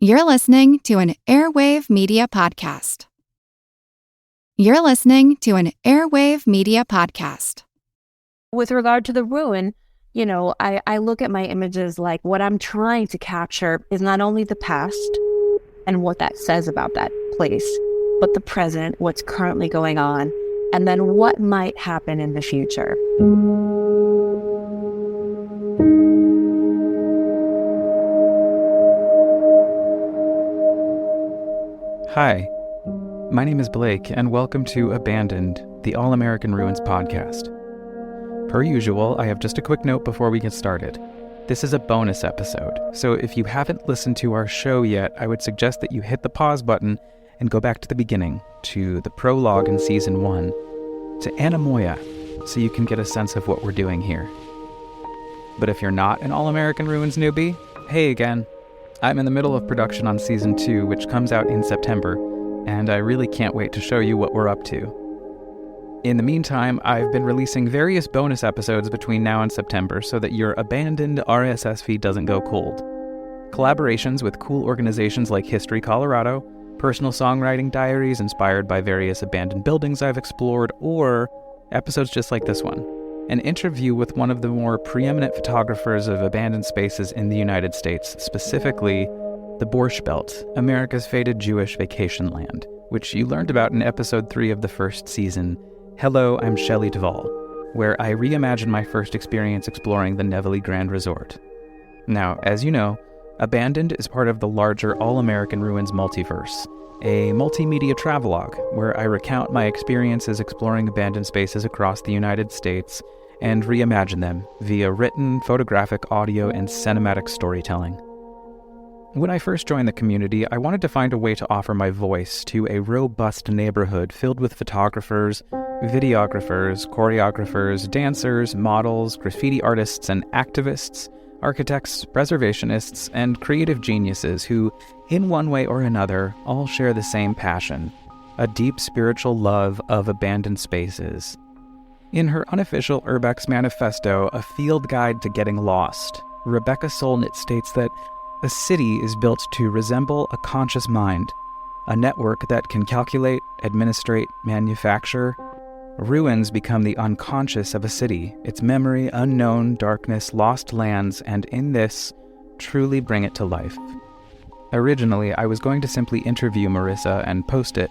You're listening to an Airwave Media Podcast. You're listening to an Airwave Media Podcast. With regard to the ruin, I look at my images like what I'm trying to capture is not only the past and what that says about that place, but the present, what's currently going on, and then what might happen in the future. Hi, my name is Blake, and welcome to Abandoned, the All-American Ruins podcast. Per usual, I have just a quick note before we get started. This is a bonus episode, so if you haven't listened to our show yet, I would suggest that you hit the pause button and go back to the beginning, to the prologue in Season 1, to Anamoya, so you can get a sense of what we're doing here. But if you're not an All-American Ruins newbie, hey again. I'm in the middle of production on Season 2, which comes out in September, and I really can't wait to show you what we're up to. In the meantime, I've been releasing various bonus episodes between now and September so that your abandoned RSS feed doesn't go cold. Collaborations with cool organizations like History Colorado, personal songwriting diaries inspired by various abandoned buildings I've explored, or episodes just like this one. An interview with one of the more preeminent photographers of abandoned spaces in the United States, specifically the Borscht Belt, America's fated Jewish vacation land, which you learned about in episode 3 of the first season, Hello, I'm Shelley Duvall, where I reimagine my first experience exploring the Nevele Grand Resort. Now, as you know, Abandoned is part of the larger All-American Ruins multiverse, a multimedia travelogue where I recount my experiences exploring abandoned spaces across the United States and reimagine them via written, photographic, audio, and cinematic storytelling. When I first joined the community, I wanted to find a way to offer my voice to a robust neighborhood filled with photographers, videographers, choreographers, dancers, models, graffiti artists, and activists, architects, preservationists, and creative geniuses who, in one way or another, all share the same passion, a deep spiritual love of abandoned spaces. In her unofficial Urbex manifesto, A Field Guide to Getting Lost, Rebecca Solnit states that a city is built to resemble a conscious mind, a network that can calculate, administrate, manufacture. Ruins become the unconscious of a city, its memory, unknown, darkness, lost lands, and in this, truly bring it to life. Originally, I was going to simply interview Marisa and post it,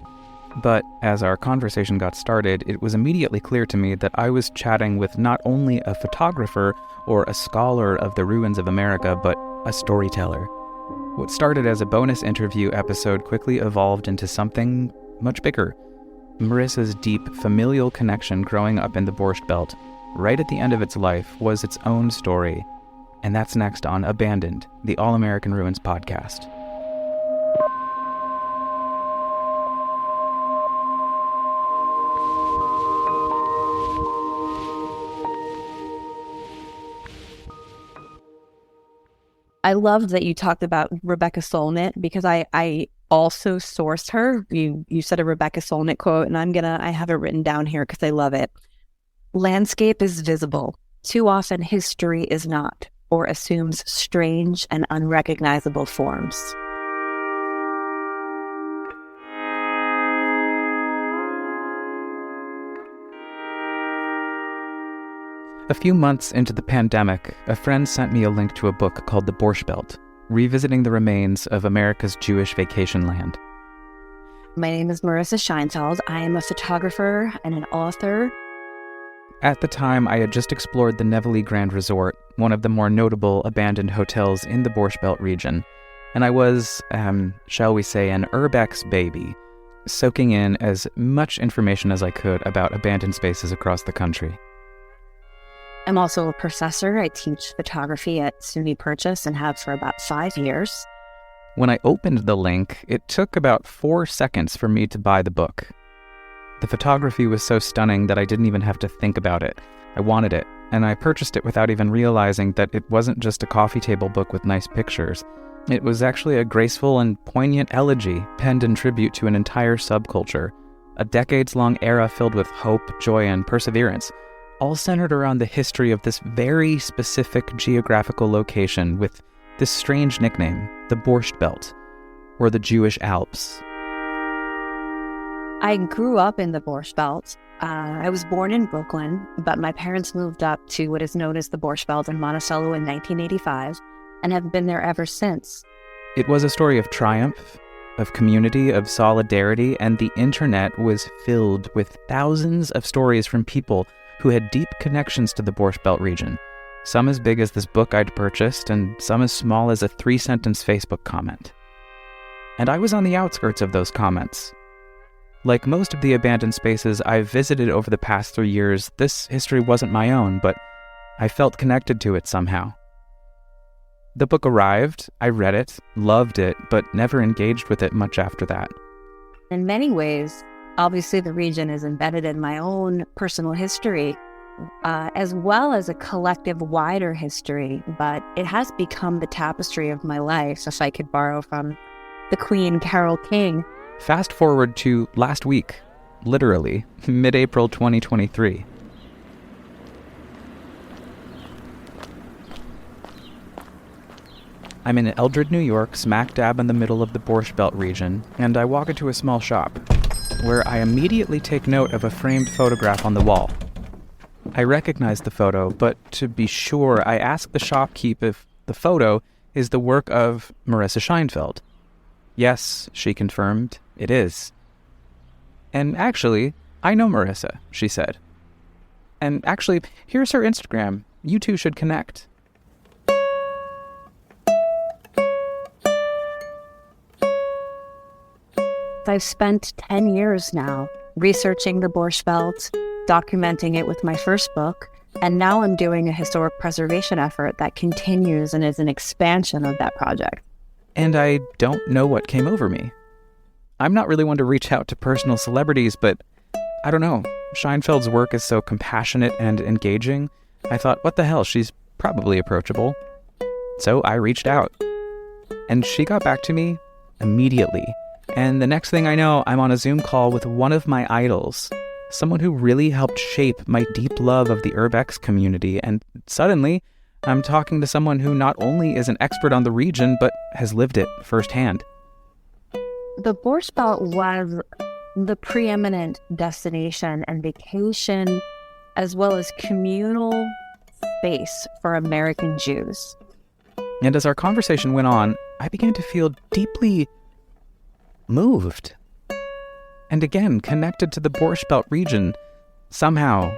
but as our conversation got started, it was immediately clear to me that I was chatting with not only a photographer or a scholar of the ruins of America, but a storyteller. What started as a bonus interview episode quickly evolved into something much bigger. Marisa's deep familial connection growing up in the Borscht Belt, right at the end of its life, was its own story. And that's next on Abandoned, the All-American Ruins podcast. I love that you talked about Rebecca Solnit because I also sourced her. You said a Rebecca Solnit quote, and I have it written down here because I love it. Landscape is visible. Too often history is not, or assumes strange and unrecognizable forms. A few months into the pandemic, a friend sent me a link to a book called The Borscht Belt, Revisiting the Remains of America's Jewish Vacation Land. My name is Marisa Scheinfeld. I am a photographer and an author. At the time, I had just explored the Nevele Grand Resort, one of the more notable abandoned hotels in the Borscht Belt region, and I was, shall we say, an Urbex baby, soaking in as much information as I could about abandoned spaces across the country. I'm also a professor. I teach photography at SUNY Purchase and have for about 5 years. When I opened the link, it took about 4 seconds for me to buy the book. The photography was so stunning that I didn't even have to think about it. I wanted it, and I purchased it without even realizing that it wasn't just a coffee table book with nice pictures. It was actually a graceful and poignant elegy penned in tribute to an entire subculture, a decades-long era filled with hope, joy, and perseverance, all centered around the history of this very specific geographical location with this strange nickname, the Borscht Belt, or the Jewish Alps? I grew up in the Borscht Belt. I was born in Brooklyn, but my parents moved up to what is known as the Borscht Belt in Monticello in 1985 and have been there ever since. It was a story of triumph, of community, of solidarity, and the internet was filled with thousands of stories from people who had deep connections to the Borscht Belt region, some as big as this book I'd purchased, and some as small as a 3-sentence Facebook comment. And I was on the outskirts of those comments. Like most of the abandoned spaces I've visited over the past 3 years, this history wasn't my own, but I felt connected to it somehow. The book arrived, I read it, loved it, but never engaged with it much after that. In many ways, obviously the region is embedded in my own personal history, as well as a collective wider history, but it has become the tapestry of my life, if I could borrow from the Queen Carole King. Fast forward to last week, literally, mid-April 2023. I'm in Eldred, New York, smack dab in the middle of the Borscht Belt region, and I walk into a small shop, where I immediately take note of a framed photograph on the wall. I recognize the photo, but to be sure, I ask the shopkeep if the photo is the work of Marisa Scheinfeld. Yes, she confirmed, it is. And actually, I know Marisa, she said. And actually, here's her Instagram. You two should connect. I've spent 10 years now researching the Borscht Belt, documenting it with my first book, and now I'm doing a historic preservation effort that continues and is an expansion of that project. And I don't know what came over me. I'm not really one to reach out to personal celebrities, but I don't know. Scheinfeld's work is so compassionate and engaging. I thought, what the hell, she's probably approachable. So I reached out. And she got back to me immediately. And the next thing I know, I'm on a Zoom call with one of my idols, someone who really helped shape my deep love of the Urbex community. And suddenly, I'm talking to someone who not only is an expert on the region, but has lived it firsthand. The Borscht Belt was the preeminent destination and vacation, as well as communal space for American Jews. And as our conversation went on, I began to feel deeply moved. And again, connected to the Borscht Belt region, somehow.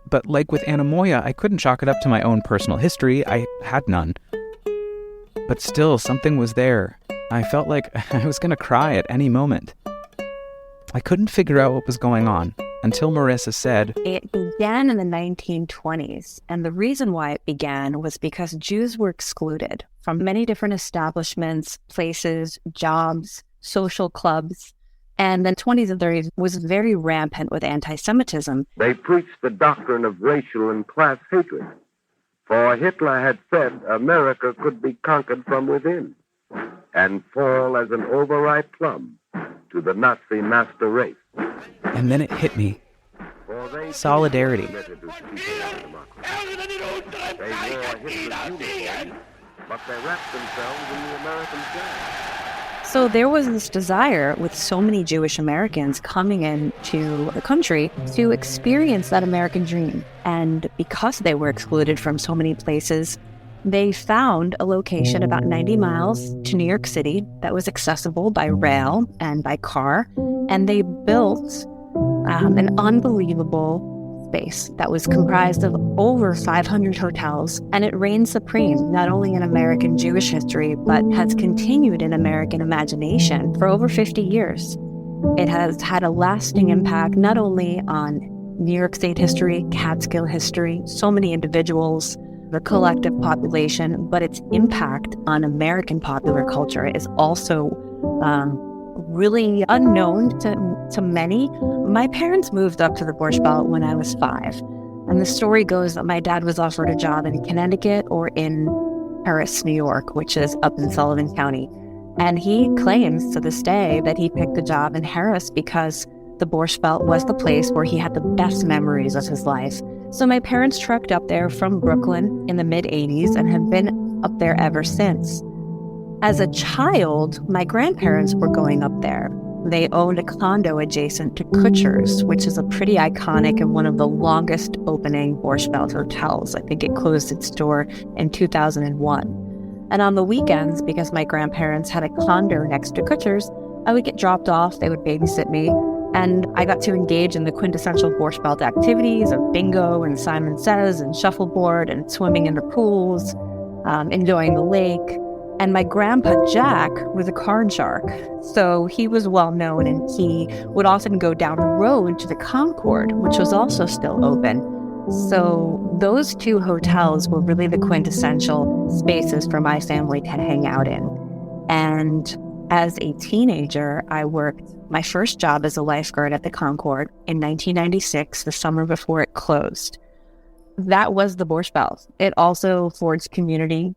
But like with Anna Moya, I couldn't chalk it up to my own personal history. I had none. But still, something was there. I felt like I was going to cry at any moment. I couldn't figure out what was going on until Marisa said, It began in the 1920s, and the reason why it began was because Jews were excluded from many different establishments, places, jobs, social clubs, and the 20s and 30s was very rampant with anti-Semitism. They preached the doctrine of racial and class hatred, for Hitler had said America could be conquered from within and fall as an overripe plum to the Nazi master race. And then it hit me. Solidarity. They wore Hitler's uniform, but they wrapped themselves in the American flag. So there was this desire with so many Jewish Americans coming into the country to experience that American dream. And because they were excluded from so many places, they found a location about 90 miles to New York City that was accessible by rail and by car. And they built an unbelievable space that was comprised of over 500 hotels, and it reigned supreme not only in American Jewish history, but has continued in American imagination for over 50 years. It has had a lasting impact not only on New York State history, Catskill history, so many individuals, the collective population, but its impact on American popular culture is also really unknown to many. My parents moved up to the Borscht Belt when I was 5. And the story goes that my dad was offered a job in Connecticut or in Paris, New York, which is up in Sullivan County. And he claims to this day that he picked the job in Harris because the Borscht Belt was the place where he had the best memories of his life. So my parents trekked up there from Brooklyn in the mid-'80s and have been up there ever since. As a child, my grandparents were going up there. They owned a condo adjacent to Kutcher's, which is a pretty iconic and one of the longest opening Borscht Belt hotels. I think it closed its door in 2001. And on the weekends, because my grandparents had a condo next to Kutcher's, I would get dropped off, they would babysit me, and I got to engage in the quintessential Borscht Belt activities of bingo and Simon Says and shuffleboard and swimming in the pools, enjoying the lake. And my grandpa, Jack, was a card shark. So he was well known, and he would often go down the road to the Concord, which was also still open. So those two hotels were really the quintessential spaces for my family to hang out in. And as a teenager, I worked my first job as a lifeguard at the Concord in 1996, the summer before it closed. That was the Borscht Belt. It also forged community.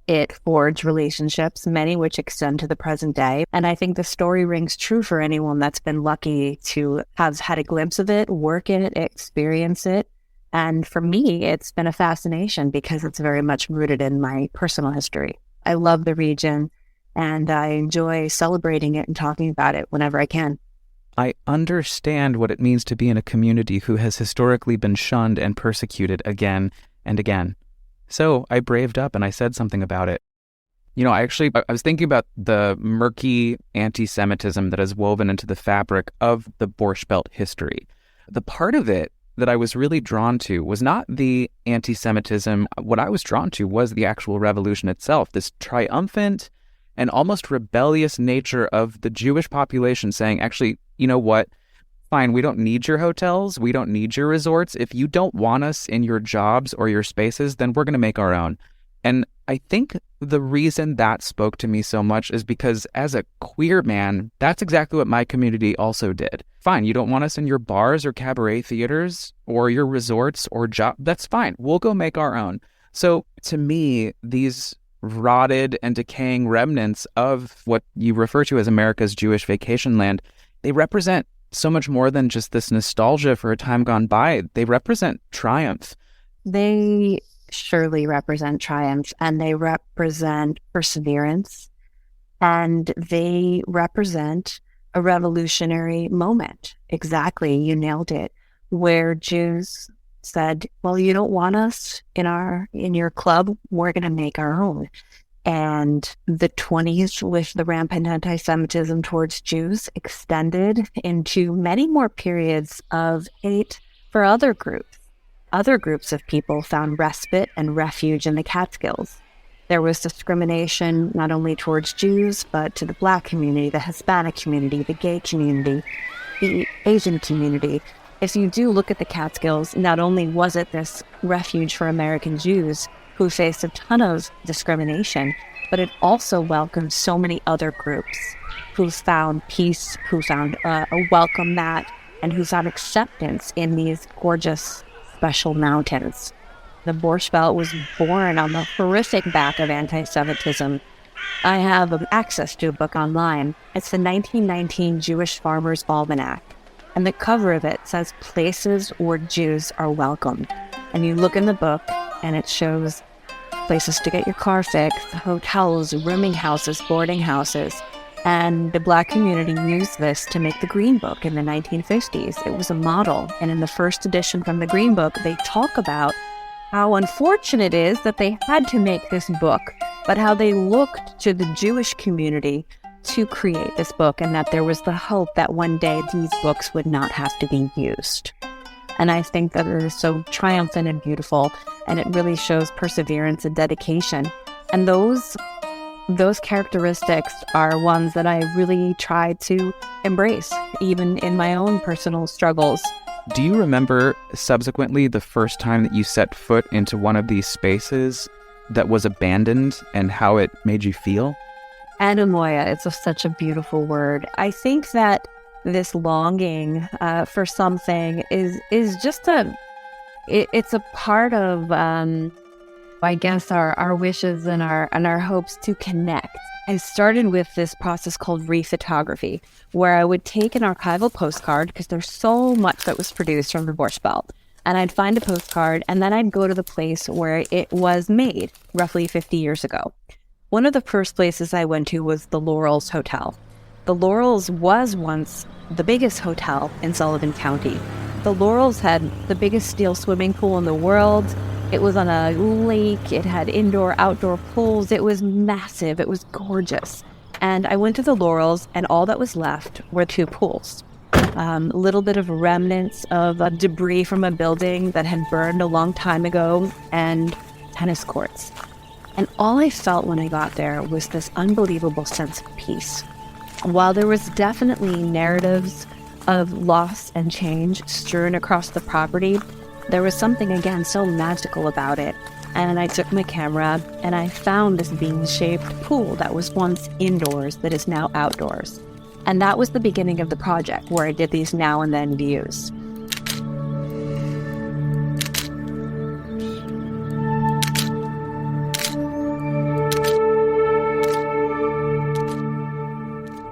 It forged relationships, many which extend to the present day. And I think the story rings true for anyone that's been lucky to have had a glimpse of it, work in it, experience it. And for me, it's been a fascination because it's very much rooted in my personal history. I love the region, and I enjoy celebrating it and talking about it whenever I can. I understand what it means to be in a community who has historically been shunned and persecuted again and again. So I braved up and I said something about it. I was thinking about the murky anti-Semitism that is woven into the fabric of the Borscht Belt history. The part of it that I was really drawn to was not the anti-Semitism. What I was drawn to was the actual revolution itself, this triumphant and almost rebellious nature of the Jewish population saying, actually, you know what? Fine, we don't need your hotels. We don't need your resorts. If you don't want us in your jobs or your spaces, then we're going to make our own. And I think the reason that spoke to me so much is because as a queer man, that's exactly what my community also did. Fine, you don't want us in your bars or cabaret theaters or your resorts or job. That's fine. We'll go make our own. So to me, these rotted and decaying remnants of what you refer to as America's Jewish vacation land, they represent so much more than just this nostalgia for a time gone by. They represent triumph. They surely represent triumph, and they represent perseverance, and they represent a revolutionary moment. Exactly, you nailed it, where Jews said, well, you don't want us in your club, we're going to make our own. And the 20s, with the rampant anti-Semitism towards Jews, extended into many more periods of hate for other groups. Other groups of people found respite and refuge in the Catskills. There was discrimination not only towards Jews, but to the Black community, the Hispanic community, the gay community, the Asian community. If you do look at the Catskills, not only was it this refuge for American Jews who faced a ton of discrimination, but it also welcomed so many other groups who found peace, who found a welcome mat, and who found acceptance in these gorgeous, special mountains. The Borscht Belt was born on the horrific back of anti-Semitism. I have access to a book online. It's the 1919 Jewish Farmer's Almanac, and the cover of it says places where Jews are welcome. And you look in the book, and it shows places to get your car fixed, hotels, rooming houses, boarding houses. And the Black community used this to make the Green Book in the 1950s. It was a model. And in the first edition from the Green Book, they talk about how unfortunate it is that they had to make this book, but how they looked to the Jewish community to create this book, and that there was the hope that one day these books would not have to be used. And I think that it is so triumphant and beautiful, and it really shows perseverance and dedication. And those characteristics are ones that I really try to embrace, even in my own personal struggles. Do you remember subsequently the first time that you set foot into one of these spaces that was abandoned and how it made you feel? Anemoia, it's such a beautiful word. I think that this longing for something is just it's a part of I guess our wishes and our hopes to connect. I started with this process called rephotography, where I would take an archival postcard, because there's so much that was produced from the Borscht Belt, and I'd find a postcard, and then I'd go to the place where it was made roughly 50 years ago. One of the first places I went to was the Laurels Hotel. The Laurels was once the biggest hotel in Sullivan County. The Laurels had the biggest steel swimming pool in the world. It was on a lake. It had indoor-outdoor pools. It was massive. It was gorgeous. And I went to the Laurels, and all that was left were 2 pools. A little bit of remnants of debris from a building that had burned a long time ago, and tennis courts. And all I felt when I got there was this unbelievable sense of peace. While there was definitely narratives of loss and change strewn across the property, there was something, again, so magical about it. And I took my camera and I found this bean-shaped pool that was once indoors that is now outdoors. And that was the beginning of the project, where I did these now and then views.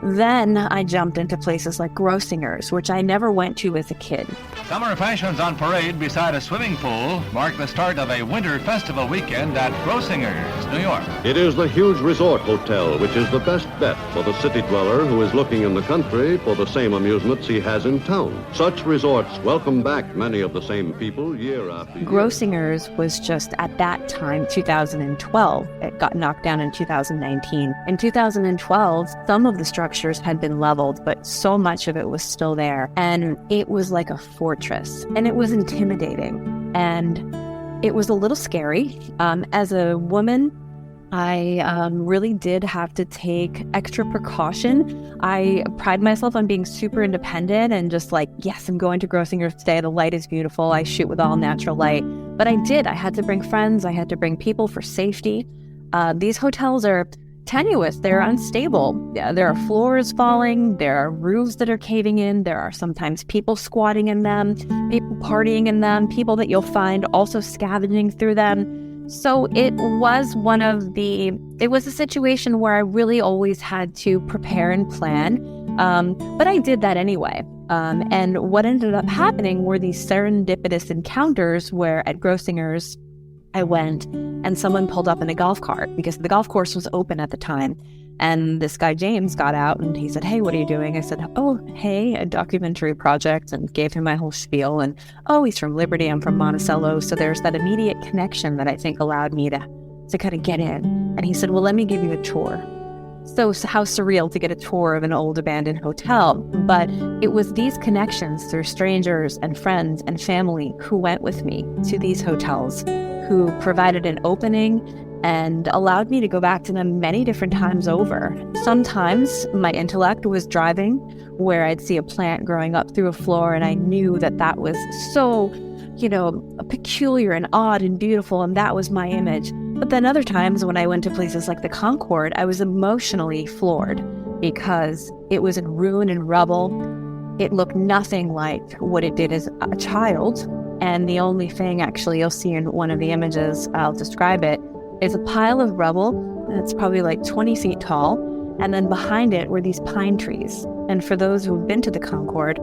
Then I jumped into places like Grossinger's, which I never went to as a kid. Summer fashions on parade beside a swimming pool mark the start of a winter festival weekend at Grossinger's, New York. It is the huge resort hotel, which is the best bet for the city dweller who is looking in the country for the same amusements he has in town. Such resorts welcome back many of the same people year after year. Grossinger's was just, at that time, 2012. It got knocked down in 2019. In 2012, some of the structures had been leveled, but so much of it was still there. And it was like a fortress. And it was intimidating. And it was a little scary. As a woman, I really did have to take extra precaution. I pride myself on being super independent and just like, yes, I'm going to Grossinger's today. The light is beautiful. I shoot with all natural light. But I had to bring friends. I had to bring people for safety. These hotels are tenuous. They're unstable. There are floors falling. There are roofs that are caving in. There are sometimes people squatting in them, people partying in them, people that you'll find also scavenging through them. So it was a situation where I really always had to prepare and plan. But I did that anyway. And what ended up happening were these serendipitous encounters where at Grossinger's, I went and someone pulled up in a golf cart because the golf course was open at the time. And this guy, James, got out and he said, "Hey, what are you doing?" I said, "Oh, hey, a documentary project," and gave him my whole spiel. And, "Oh, he's from Liberty, I'm from Monticello." So there's that immediate connection that I think allowed me to kind of get in. And he said, "Well, let me give you a tour." So how surreal to get a tour of an old abandoned hotel. But it was these connections through strangers and friends and family who went with me to these hotels, who provided an opening and allowed me to go back to them many different times over. Sometimes my intellect was driving, where I'd see a plant growing up through a floor and I knew that that was so, peculiar and odd and beautiful, and that was my image. But then other times when I went to places like the Concord, I was emotionally floored because it was in ruin and rubble. It looked nothing like what it did as a child. And the only thing, actually, you'll see in one of the images, I'll describe it, is a pile of rubble that's probably like 20 feet tall. And then behind it were these pine trees. And for those who've been to the Concord,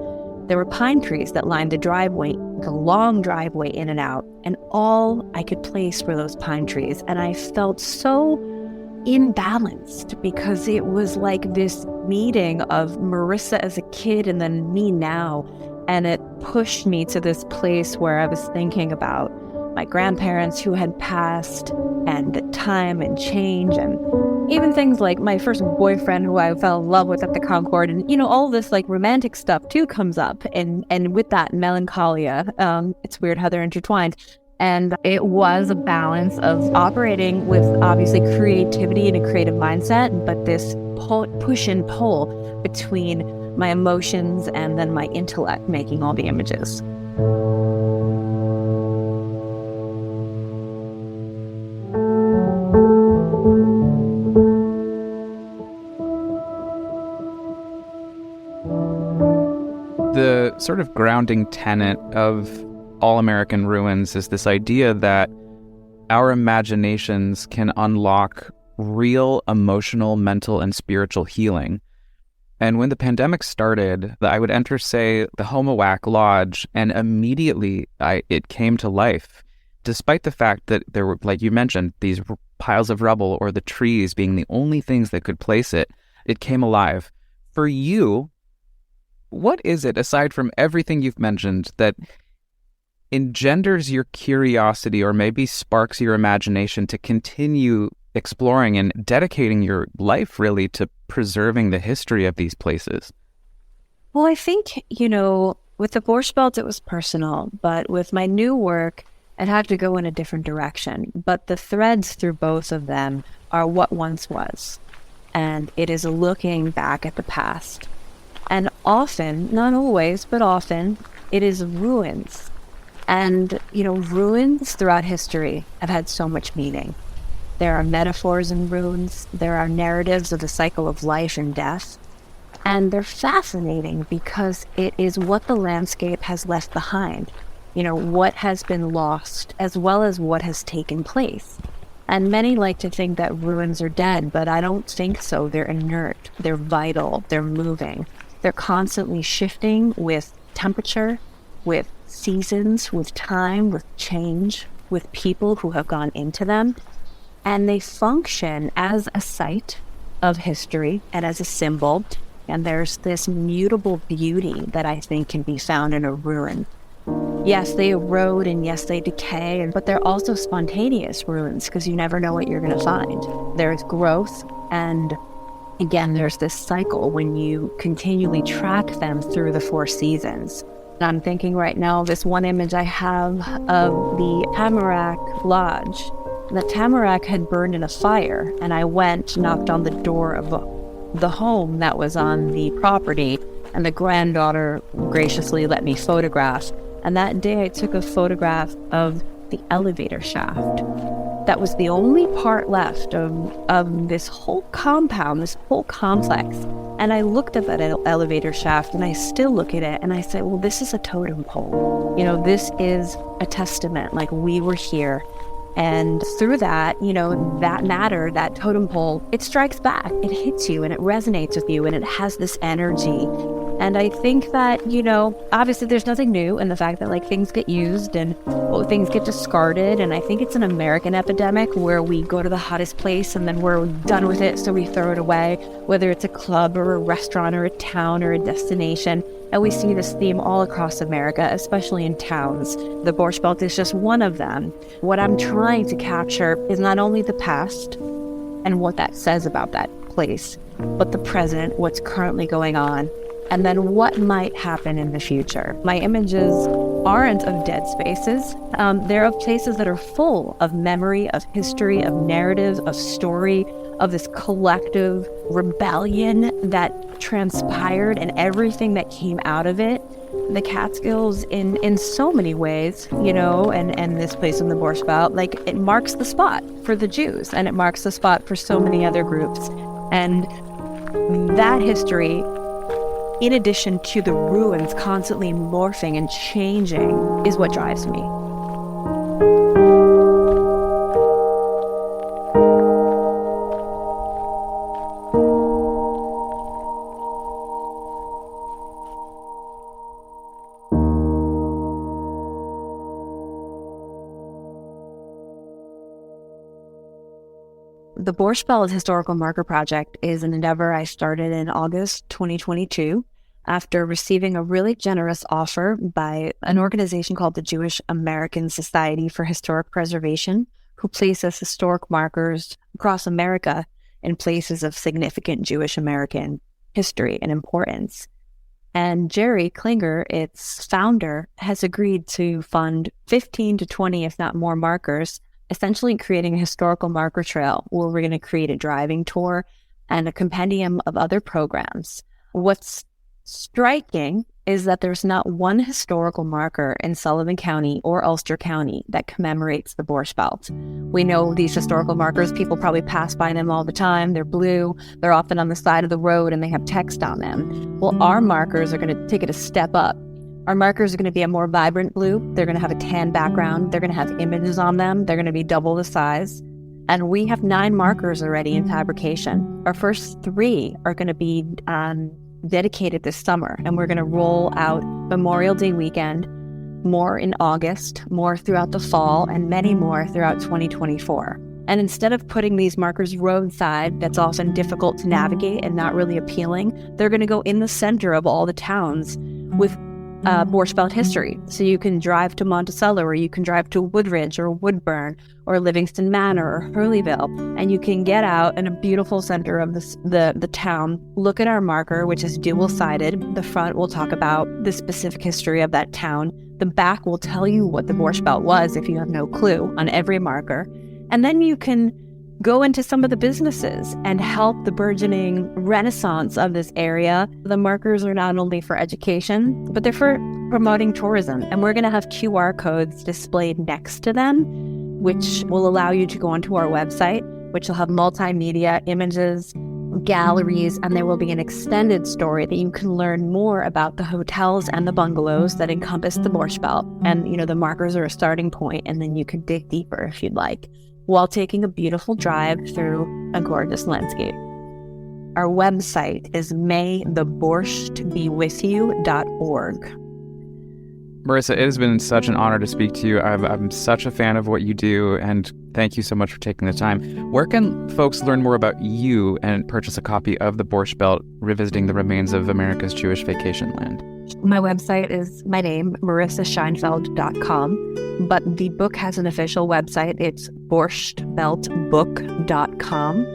there were pine trees that lined the driveway, the long driveway in and out. And all I could place were those pine trees. And I felt so imbalanced because it was like this meeting of Marisa as a kid and then me now. And it pushed me to this place where I was thinking about my grandparents who had passed and time and change, and even things like my first boyfriend who I fell in love with at the Concord. And, all this like romantic stuff too comes up. And with that melancholia, it's weird how they're intertwined. And it was a balance of operating with obviously creativity and a creative mindset, but this push and pull between my emotions and then my intellect making all the images. The sort of grounding tenet of All American Ruins is this idea that our imaginations can unlock real emotional, mental, and spiritual healing. And when the pandemic started, I would enter, say, the Homowack Lodge, and immediately it came to life. despite the fact that there were, like you mentioned, these piles of rubble or the trees being the only things that could place it, it came alive. For you, what is it, aside from everything you've mentioned, that engenders your curiosity or maybe sparks your imagination to continue exploring and dedicating your life really to preserving the history of these places? Well, I think, with the Borscht Belt, it was personal, but with my new work, it had to go in a different direction. But the threads through both of them are what once was. And it is looking back at the past. And often, not always, but often, it is ruins. And, ruins throughout history have had so much meaning. There are metaphors in ruins. There are narratives of the cycle of life and death. And they're fascinating because it is what the landscape has left behind. What has been lost, as well as what has taken place. And many like to think that ruins are dead, but I don't think so. They're inert, they're vital, they're moving. They're constantly shifting with temperature, with seasons, with time, with change, with people who have gone into them. And they function as a site of history and as a symbol. And there's this mutable beauty that I think can be found in a ruin. Yes, they erode and yes, they decay, but they're also spontaneous ruins because you never know what you're going to find. There's growth, and again, there's this cycle when you continually track them through the 4 seasons. And I'm thinking right now, this one image I have of the Tamarack Lodge. The Tamarack had burned in a fire, and I went, knocked on the door of the home that was on the property, and the granddaughter graciously let me photograph. And that day I took a photograph of the elevator shaft. That was the only part left of this whole compound, this whole complex. And I looked at that elevator shaft and I still look at it and I say, well, this is a totem pole. This is a testament, like we were here. And through that, that matter, that totem pole, it strikes back, it hits you and it resonates with you and it has this energy. And I think that, obviously there's nothing new in the fact that things get used and things get discarded. And I think it's an American epidemic where we go to the hottest place and then we're done with it, so we throw it away, whether it's a club or a restaurant or a town or a destination. And we see this theme all across America, especially in towns. The Borscht Belt is just one of them. What I'm trying to capture is not only the past and what that says about that place, but the present, what's currently going on, and then what might happen in the future. My images aren't of dead spaces. They're of places that are full of memory, of history, of narrative, of story, of this collective rebellion that transpired and everything that came out of it. The Catskills in so many ways, and this place in the Borscht Belt, it marks the spot for the Jews and it marks the spot for so many other groups. And that history, in addition to the ruins constantly morphing and changing, is what drives me. The Borscht Belt Historical Marker Project is an endeavor I started in August 2022 after receiving a really generous offer by an organization called the Jewish American Society for Historic Preservation, who places historic markers across America in places of significant Jewish American history and importance. And Jerry Klinger, its founder, has agreed to fund 15 to 20, if not more, markers, essentially creating a historical marker trail where we're going to create a driving tour and a compendium of other programs. What's striking is that there's not one historical marker in Sullivan County or Ulster County that commemorates the Borscht Belt. We know these historical markers, people probably pass by them all the time. They're blue, they're often on the side of the road, and they have text on them. Well, our markers are going to take it a step up. Our markers are going to be a more vibrant blue. They're going to have a tan background. They're going to have images on them. They're going to be double the size. And we have 9 markers already in fabrication. Our first 3 are going to be dedicated this summer. And we're going to roll out Memorial Day weekend more in August, more throughout the fall, and many more throughout 2024. And instead of putting these markers roadside, that's often difficult to navigate and not really appealing, they're going to go in the center of all the towns with Borscht Belt history. So you can drive to Monticello, or you can drive to Woodridge or Woodburn or Livingston Manor or Hurleyville, and you can get out in a beautiful center of the town, look at our marker, which is dual-sided. The front will talk about the specific history of that town. The back will tell you what the Borscht Belt was if you have no clue on every marker. And then you can go into some of the businesses and help the burgeoning renaissance of this area. The markers are not only for education, but they're for promoting tourism. And we're going to have QR codes displayed next to them, which will allow you to go onto our website, which will have multimedia images, galleries, and there will be an extended story that you can learn more about the hotels and the bungalows that encompass the Borscht Belt. And, the markers are a starting point, and then you can dig deeper if you'd like, while taking a beautiful drive through a gorgeous landscape. Our website is maytheborschbewithyou.org. Marisa, it has been such an honor to speak to you. I'm such a fan of what you do, and thank you so much for taking the time. Where can folks learn more about you and purchase a copy of the Borscht Belt, Revisiting the Remains of America's Jewish Vacationland? My website is my name, marisascheinfeld.com, but the book has an official website. It's borschtbeltbook.com.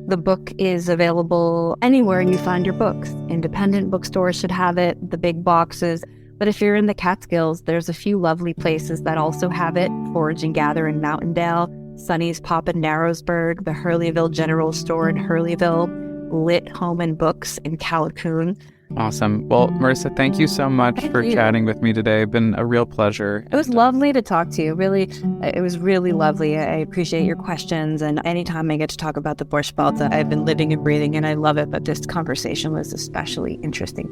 The book is available anywhere you find your books. Independent bookstores should have it, the big boxes. But if you're in the Catskills, there's a few lovely places that also have it. Forage and Gather in Mountaindale, Sonny's Pop in Narrowsburg, the Hurleyville General Store in Hurleyville, Lit Home and Books in Callicoon. Awesome. Well, Marisa, thank you so much for chatting with me today. It's been a real pleasure. It was lovely to talk to you. Really, it was really lovely. I appreciate your questions. And anytime I get to talk about the Borscht Belt, I've been living and breathing, and I love it. But this conversation was especially interesting.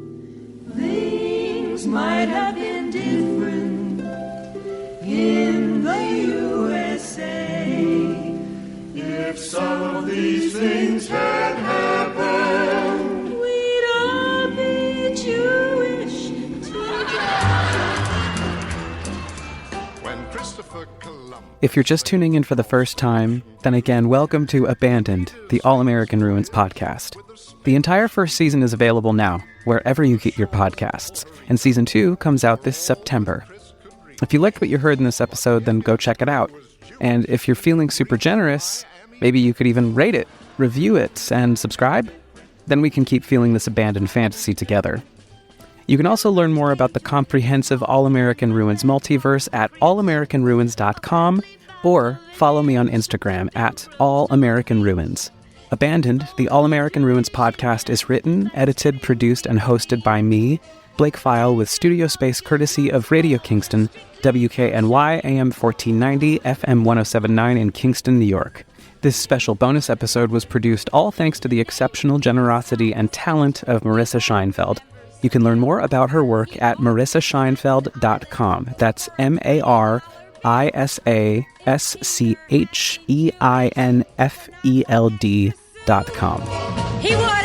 Things might have been different in the USA if some of these things had happened. Jewish when Christopher Columbus. If you're just tuning in for the first time, then again, welcome to Abandoned, the All-American Ruins podcast. The entire first season is available now, wherever you get your podcasts, and season 2 comes out this September. If you liked what you heard in this episode, then go check it out. And if you're feeling super generous, maybe you could even rate it, review it, and subscribe? Then we can keep feeling this abandoned fantasy together. You can also learn more about the comprehensive All-American Ruins multiverse at allamericanruins.com, or follow me on Instagram at allamericanruins. Abandoned, the All-American Ruins podcast is written, edited, produced, and hosted by me, Blake File, with studio space courtesy of Radio Kingston, WKNY AM 1490, FM 1079 in Kingston, New York. This special bonus episode was produced all thanks to the exceptional generosity and talent of Marisa Scheinfeld. You can learn more about her work at marisascheinfeld.com. That's MarisaScheinfeld.com. He was